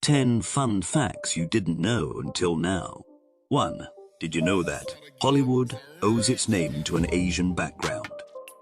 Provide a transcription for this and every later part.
10 fun facts you didn't know until now. 1. Did you know that Hollywood owes its name to an Asian background?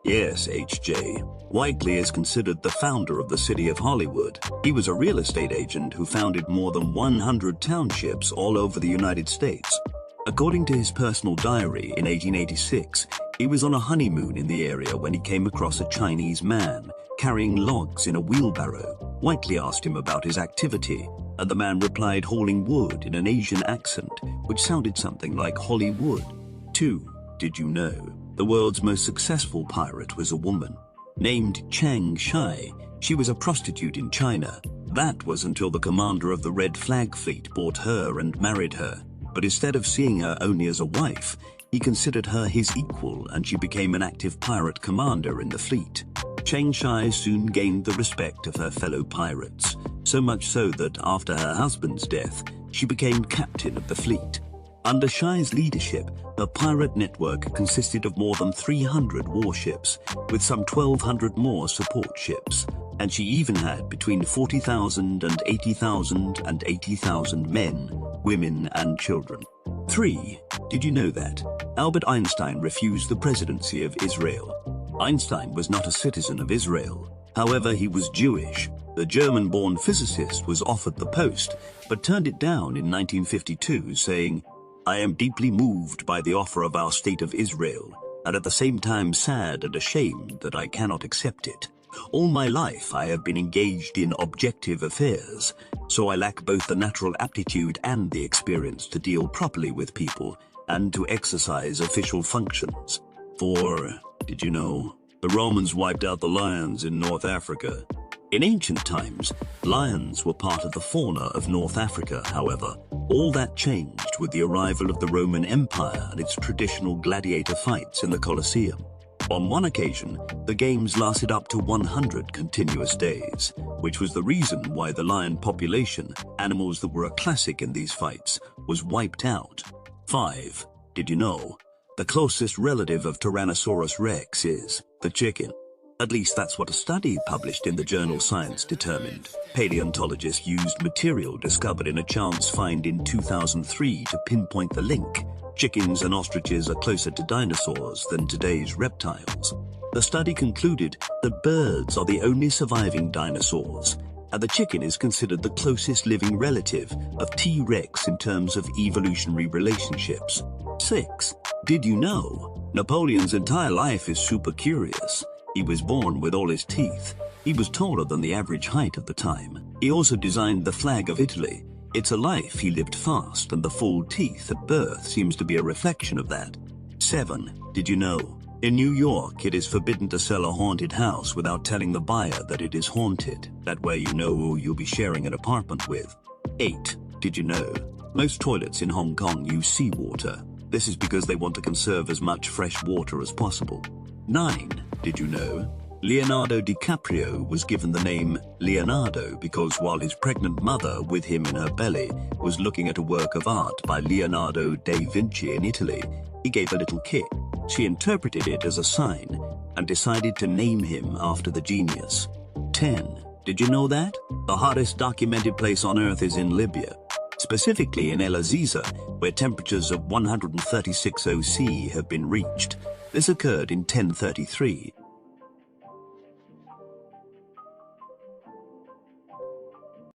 Yes, H.J. Whiteley is considered the founder of the city of Hollywood. He was a real estate agent who founded more than 100 townships all over the United States. According to his personal diary in 1886, he was on a honeymoon in the area when he came across a Chinese man carrying logs in a wheelbarrow. Whiteley asked him about his activity, and the man replied hauling wood in an Asian accent, which sounded something like Hollywood. 2. Did you know the world's most successful pirate was a woman? Named Chiang Shai, she was a prostitute in China. That was until the commander of the Red Flag Fleet bought her and married her. But instead of seeing her only as a wife, he considered her his equal, and she became an active pirate commander in the fleet. Chiang Shai soon gained the respect of her fellow pirates, so much so that after her husband's death, she became captain of the fleet. Under Shai's leadership, her pirate network consisted of more than 300 warships, with some 1,200 more support ships, and she even had between 40,000 and 80,000 men, women, and children. 3. Did you know that Albert Einstein refused the presidency of Israel? Einstein was not a citizen of Israel. However, he was Jewish. The German-born physicist was offered the post, but turned it down in 1952, saying, "I am deeply moved by the offer of our state of Israel, and at the same time sad and ashamed that I cannot accept it. All my life I have been engaged in objective affairs, so I lack both the natural aptitude and the experience to deal properly with people and to exercise official functions." 4. Did you know the Romans wiped out the lions in North Africa? In ancient times, lions were part of the fauna of North Africa. However, all that changed with the arrival of the Roman Empire and its traditional gladiator fights in the Colosseum. On one occasion, the games lasted up to 100 continuous days, which was the reason why the lion population, animals that were a classic in these fights, was wiped out. 5. Did you know the closest relative of Tyrannosaurus rex is the chicken? At least that's what a study published in the journal Science determined. Paleontologists used material discovered in a chance find in 2003 to pinpoint the link. Chickens and ostriches are closer to dinosaurs than today's reptiles. The study concluded that birds are the only surviving dinosaurs, and the chicken is considered the closest living relative of T-Rex in terms of evolutionary relationships. 6. Did you know Napoleon's entire life is super curious? He was born with all his teeth. He was taller than the average height of the time. He also designed the flag of Italy. It's a life he lived fast, and the full teeth at birth seems to be a reflection of that. 7. Did you know in New York it is forbidden to sell a haunted house without telling the buyer that it is haunted? That way you know who you'll be sharing an apartment with. 8. Did you know most toilets in Hong Kong use seawater? This is because they want to conserve as much fresh water as possible. 9. Did you know Leonardo DiCaprio was given the name Leonardo because while his pregnant mother with him in her belly was looking at a work of art by Leonardo da Vinci in Italy, he gave a little kick. She interpreted it as a sign and decided to name him after the genius. 10. Did you know that the hottest documented place on Earth is in Libya? Specifically in El Aziza, where temperatures of 136 OC have been reached. This occurred in 1033.